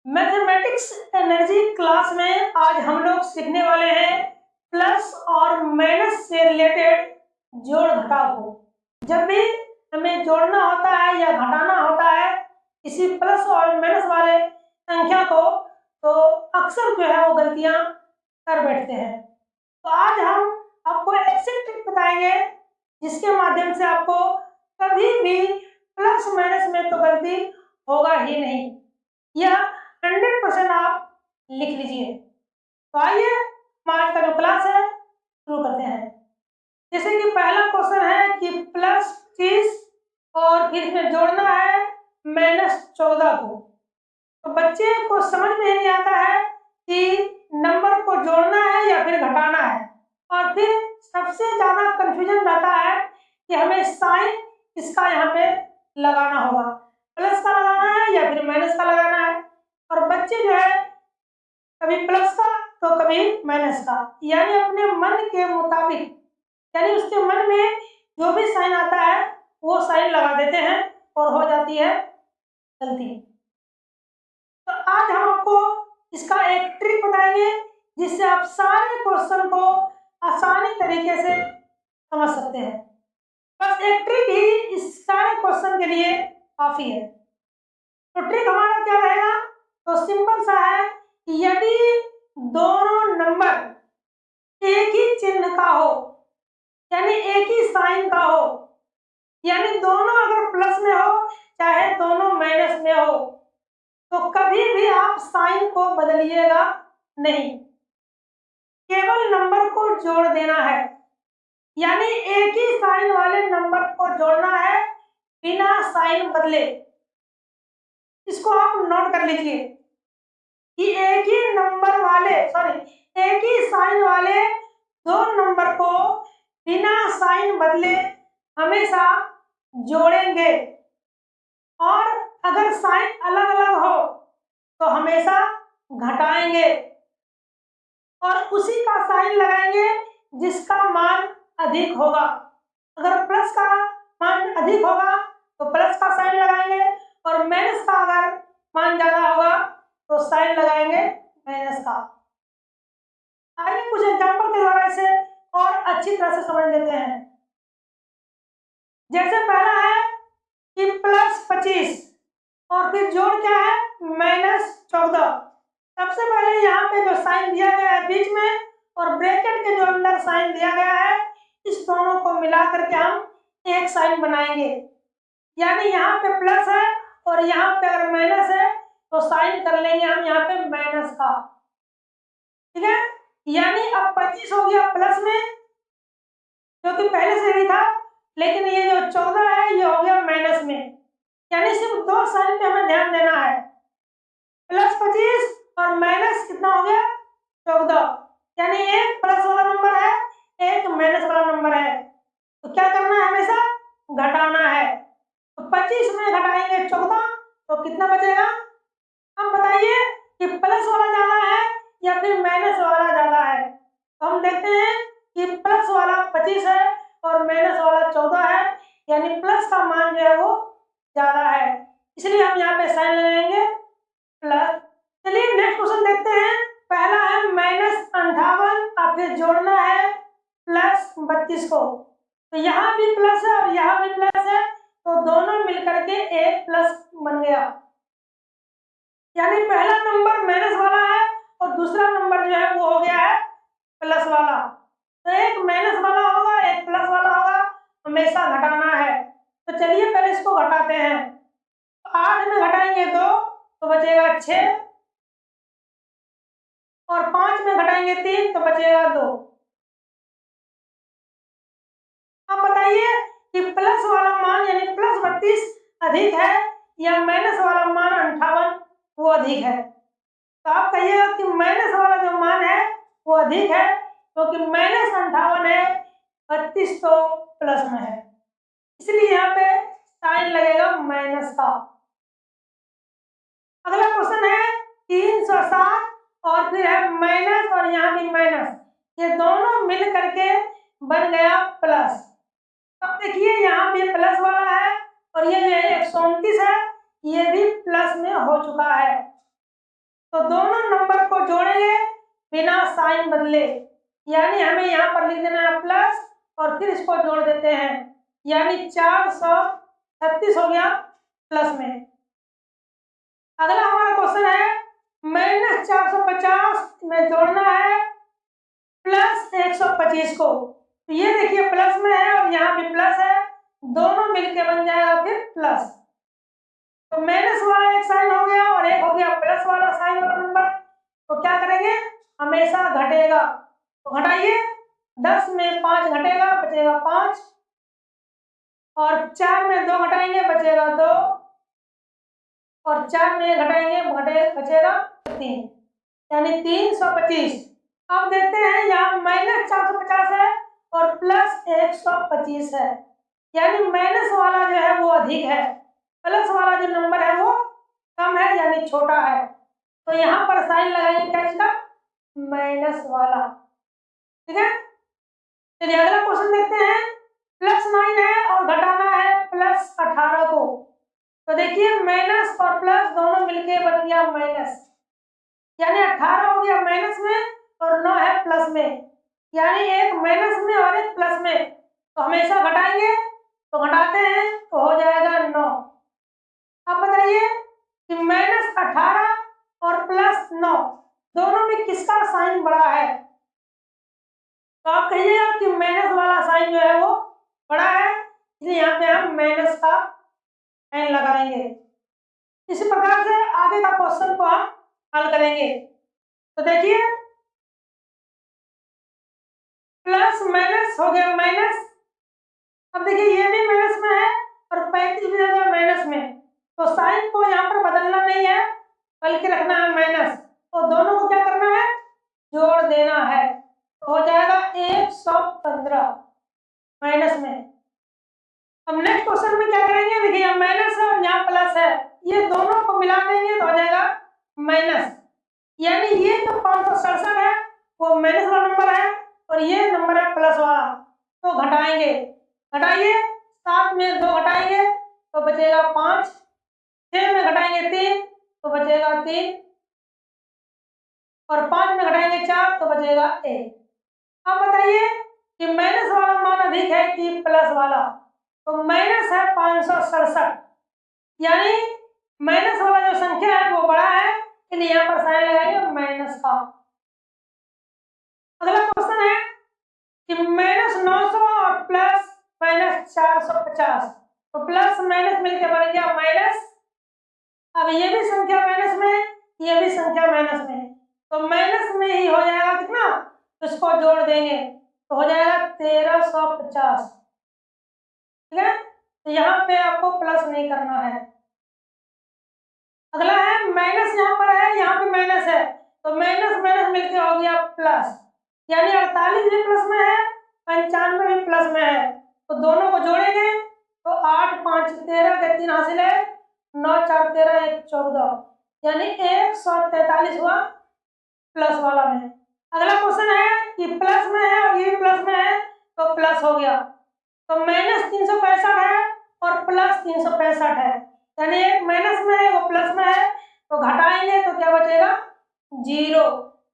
Mathematics energy class में आज हम लोग सीखने वाले हैं प्लस और माइनस से रिलेटेड जोड़ घटाव को। जब भी हमें जोड़ना होता है या घटाना होता है किसी प्लस और माइनस वाले संख्या को, तो अक्सर जो है वो गलतियां कर बैठते हैं। तो आज हम आपको ऐसी ट्रिक बताएंगे जिसके माध्यम से आपको कभी भी प्लस माइनस में तो गलती होगा ही नहीं। यह 100% आप लिख लीजिए। तो आइए आज का जो क्लास है शुरू करते हैं। जैसे कि पहला क्वेश्चन है कि प्लस 25 और फिर इसमें जोड़ना है -14 को। तो बच्चे को समझ में नहीं आता है कि नंबर को जोड़ना है या फिर घटाना है, और फिर सबसे ज्यादा कंफ्यूजन रहता है कि हमें साइन इसका यहाँ पे लगाना होगा, प्लस का लगाना है या फिर माइनस का लगाना है। और बच्चे जो है कभी प्लस का तो कभी माइनस का, यानी अपने मन के मुताबिक, यानी उसके मन में जो भी साइन आता है वो साइन लगा देते हैं और हो जाती है गलती। तो आज हम आपको इसका एक ट्रिक बताएंगे जिससे आप सारे क्वेश्चन को आसानी तरीके से समझ सकते हैं। बस एक ट्रिक ही इस सारे क्वेश्चन के लिए काफी है। तो ट्रिक हमारा क्या रहेगा? तो सिंपल सा है कि यदि दोनों नंबर एक ही चिन्ह का हो, यानी एक ही साइन का हो, यानी दोनों अगर प्लस में हो चाहे दोनों माइनस में हो, तो कभी भी आप साइन को बदलिएगा नहीं, केवल नंबर को जोड़ देना है। यानी एक ही साइन वाले नंबर को जोड़ना है बिना साइन बदले। इसको आप नोट कर लीजिए कि एक ही साइन वाले दो नंबर को बिना साइन बदले हमेशा जोड़ेंगे, और अगर साइन अलग अलग हो तो हमेशा घटाएंगे और उसी का साइन लगाएंगे जिसका मान अधिक होगा। अगर प्लस का मान अधिक होगा तो प्लस का साइन लगाएंगे, और माइनस का अगर मान ज्यादा होगा तो साइन लगाएंगे माइनस का। आइए कुछ एग्जांपल के द्वारा इसे और अच्छी तरह से समझ लेते हैं। जैसे पहला है कि प्लस 25 और फिर जोड़ क्या है -14। सबसे पहले यहाँ पे जो साइन दिया गया है बीच में और ब्रैकेट के जो अंदर साइन दिया गया है, इस दोनों को मिला करके हम एक साइन बनाएंगे। यानी यहाँ पे प्लस है और यहाँ पे अगर माइनस है तो साइन कर लेंगे हम यहाँ पे माइनस का। ठीक है, यानी अब 25 हो गया प्लस में, जो कि पहले से भी था, लेकिन ये जो 14 है ये हो गया माइनस में। यानी सिर्फ दो साइन पे हमें ध्यान देना है, +25 और माइनस कितना हो गया 14। यानी एक प्लस वाला नंबर है एक माइनस वाला नंबर है, तो क्या करना है? हमेशा घटाना है। तो 25 में घटाएंगे 14 तो कितना बचेगा? अब बताइए कि प्लस वाला ज्यादा है या फिर माइनस वाला ज्यादा है। तो हम देखते हैं कि प्लस वाला 25 है और माइनस वाला 14 है, यानी प्लस का मान जो है वो ज्यादा है, इसलिए हम यहाँ पे साइन लगाएंगे प्लस। चलिए नेक्स्ट क्वेश्चन देखते हैं। पहला है -58 और फिर जोड़ना है +32 को। तो यहाँ भी प्लस है और यहाँ भी प्लस है, तो दोनों मिलकर के एक प्लस बन गया। यानी पहला नंबर माइनस वाला है और दूसरा नंबर जो है वो हो गया है प्लस वाला। तो एक माइनस वाला होगा एक प्लस वाला होगा, हमेशा घटाना है। तो चलिए पहले इसको घटाते हैं। 8 में घटाएंगे 2 तो बचेगा 6, और 5 में घटाएंगे 3 तो बचेगा 2। अब बताइए कि प्लस वाला मान यानी +32 अधिक है या माइनस वाला मान 58 वो अधिक है। तो आप कहिएगा कि माइनस वाला जो मान है वो अधिक है, क्योंकि -58 है, 32 तो प्लस में है, इसलिए यहाँ पे साइन लगेगा माइनस का। अगला क्वेश्चन है 307 और फिर है माइनस और यहाँ भी माइनस, ये दोनों मिल करके बन गया प्लस। अब देखिए यहाँ भी प्लस वाला है और ये जो है 129 है, ये भी प्लस में हो चुका है। तो दोनों नंबर को जोड़ेंगे बिना साइन बदले, यानी हमें यहाँ पर लिख देना है प्लस और फिर इसको जोड़ देते हैं, यानी 436 हो गया प्लस में। अगला हमारा क्वेश्चन है -450 में जोड़ना है प्लस 125 को। तो ये देखिए प्लस में है और यहाँ भी प्लस है, दोनों मिलके बन जाएगा फिर प्लस। तो माइनस वाला एक साइन हो गया और एक हो गया प्लस वाला साइन वाला नंबर। तो क्या करेंगे, हमेशा घटेगा, तो घटाइए, 10 में 5 घटेगा बचेगा 5, और 4 में 2 घटाएंगे बचेगा 2, और 4 में घटाएंगे बचेगा 3, यानी 325। अब देखते हैं यहाँ -450 है और प्लस 125 है, यानी माइनस वाला जो है वो अधिक है, प्लस वाला जो नंबर है वो कम है यानी छोटा है। तो यहाँ पर साइन लगाएंगे क्या इसका, माइनस वाला। ठीक है, चलिए अगला क्वेश्चन देखते हैं। +9 है और घटाना है +18 को। तो देखिए माइनस और प्लस दोनों मिलके बन गया माइनस, यानी 18 हो गया माइनस में और 9 है प्लस में, यानी एक माइनस में और एक प्लस में। तो हमेशा घटाएंगे, तो घटाते हैं तो हो जाएगा 9। अब बताइए कि -18 और +9 दोनों में किसका साइन बड़ा है। तो आप कहिएगा कि माइनस वाला साइन जो है वो बड़ा है, इसलिए यहाँ पे हम माइनस का साइन लगाएंगे। इसी प्रकार से आगे का क्वेश्चन को हम हल करेंगे। तो देखिए प्लस माइनस हो गया माइनस, अब देखिए ये भी माइनस में है और 35 भी हो गया माइनस में, तो साइन को यहाँ पर बदलना नहीं है बल्कि रखना है माइनस, तो दोनों को क्या करना है, जोड़ देना है, तो हो जाएगा 115 माइनस में। अब नेक्स्ट क्वेश्चन में क्या करेंगे, देखिए यहाँ माइनस है और यहाँ प्लस है, ये दोनों को मिला देंगे तो हो जाएगा माइनस, यानी ये जो 567 है वो माइनस वाला नंबर है और ये नंबर है प्लस वाला। तो घटाएंगे, घटाइए, 7 में 2 घटाएंगे तो बचेगा 5, 6 में घटाएंगे 3 तो बचेगा 3, और 5 में घटाएंगे 4 तो बचेगा 1। अब बताइए कि माइनस वाला मान अधिक है कि प्लस वाला। तो माइनस है 567, यानी माइनस वाला जो संख्या है वो बड़ा है, इसलिए यहाँ पर साइन लगाएंगे माइनस का। अगला क्वेश्चन है कि -900 और प्लस -450, तो प्लस माइनस मिलकर बन गया माइनस। अब ये भी संख्या माइनस में, ये भी संख्या माइनस में, तो माइनस में ही हो जाएगा कितना, तो इसको जोड़ देंगे तो हो जाएगा 1350। ठीक है, तो यहाँ पे आपको प्लस नहीं करना है। अगला है माइनस, यहाँ पर है यहाँ पे माइनस है, तो माइनस माइनस मिलके हो गया प्लस, यानी 48 भी प्लस में है, 95 भी प्लस में है, तो दोनों को जोड़ेंगे तो 8 5 13 के 3 हासिल है, 9 4 13 1 14, यानी 143 हुआ प्लस वाला में। अगला क्वेश्चन है कि प्लस में है और ये प्लस में है तो प्लस हो गया, तो -365 है और प्लस 365 है, यानी एक माइनस में है वो प्लस में है, तो घटाएंगे तो क्या बचेगा, 0,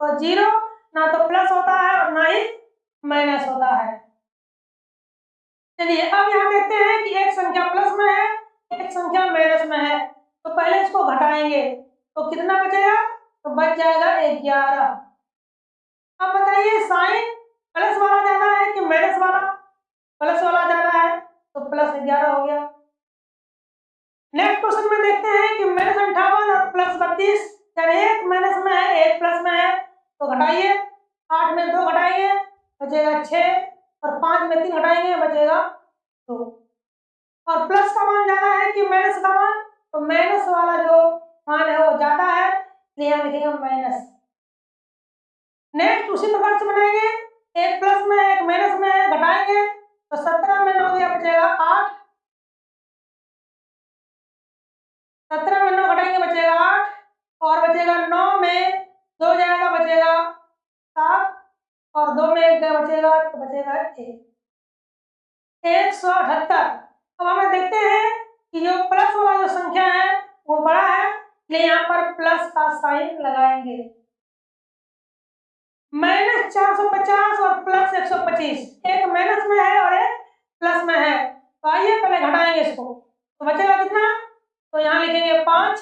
और 0 ना तो प्लस होता है और ना ही माइनस होता है। चलिए अब यहाँ देखते हैं कि एक संख्या प्लस में है, एक संख्या माइनस में है, तो पहले इसको घटाएंगे तो कितना बचेगा, तो बच जाएगा 11। अब बताइए साइन प्लस वाला ज्यादा है कि माइनस वाला, प्लस वाला ज्यादा है तो +11 हो गया। नेक्स्ट क्वेश्चन में देखते हैं कि -58 और +32, यानी एक माइनस में है एक प्लस में है, तो घटाइए, 8 में 2 घटाएंगे बचेगा 6, और 5 में 3 घटाएंगे बचेगा 2, और प्लस का मान ज्यादा है कि माइनस का मान, तो माइनस वाला जो मान है वो ज्यादा है, इसलिए यहाँ लिखेंगे माइनस। नेक्स्ट उसी प्रकार से बनाएंगे, एक प्लस में है एक माइनस में है, घटाएंगे तो 17 में 9 गया बचेगा 8, 17 में 9 घटाएंगे बचेगा 8, और बचेगा 9 में 2 जाएगा बचेगा 7, और 2 में 1 गया बचेगा तो बचेगा 1, 178। अब हमें देखते हैं कि जो प्लस वाला जो संख्या है वो बड़ा है इसलिए यहाँ पर प्लस का साइन लगाएंगे। -450 और +125, एक माइनस में है और एक प्लस में है, तो आइए पहले घटाएंगे इसको। तो बचेगा कितना? तो यहाँ लिखेंगे 5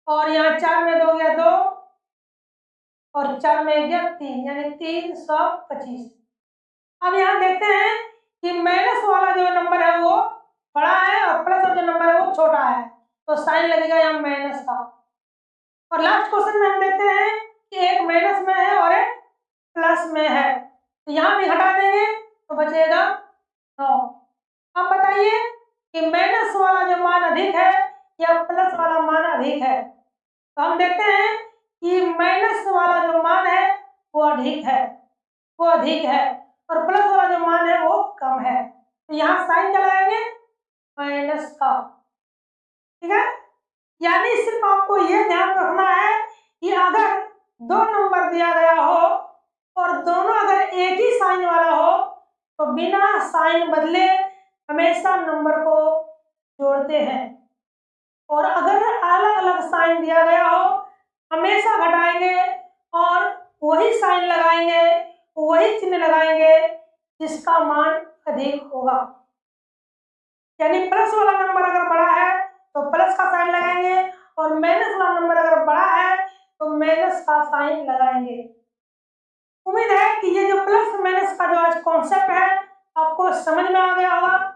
और यहाँ 4 में 2 गया 2 और 4 में गया 3, यानी 325। अब यहाँ देखते हैं कि माइनस वाला जो नंबर है वो बड़ा है और प्लस वाला जो नंबर है वो छोटा है, तो साइन लगेगा यहाँ माइनस का। और लास्ट क्वेश्चन में हम देखते हैं कि एक माइनस में है और एक प्लस में है, तो यहाँ भी घटा देंगे तो बचेगा 9। अब बताइए कि माइनस वाला जो मान अधिक है या प्लस वाला मान अधिक है? तो हम देखते हैं कि माइनस वाला जो मान है वो अधिक है, और प्लस वाला जो मान है वो कम है, तो यहाँ साइन क्या लगाएंगे? माइनस का। ठीक है, यानी सिर्फ आपको ये ध्यान रखना है कि अगर दो नंबर दिया गया हो और दोनों अगर एक ही साइन वाला हो तो बिना साइन बदले हमेशा नंबर को जोड़ते हैं, और अगर अलग अलग साइन दिया गया हो हमेशा घटाएंगे और वही साइन लगाएंगे, वही चिन्ह लगाएंगे जिसका मान अधिक होगा। यानी प्लस वाला नंबर अगर बड़ा है तो प्लस का साइन लगाएंगे और माइनस वाला नंबर अगर बड़ा है तो माइनस का साइन लगाएंगे। उम्मीद है कि ये जो प्लस माइनस का जो आज कॉन्सेप्ट है आपको समझ में आ गया होगा।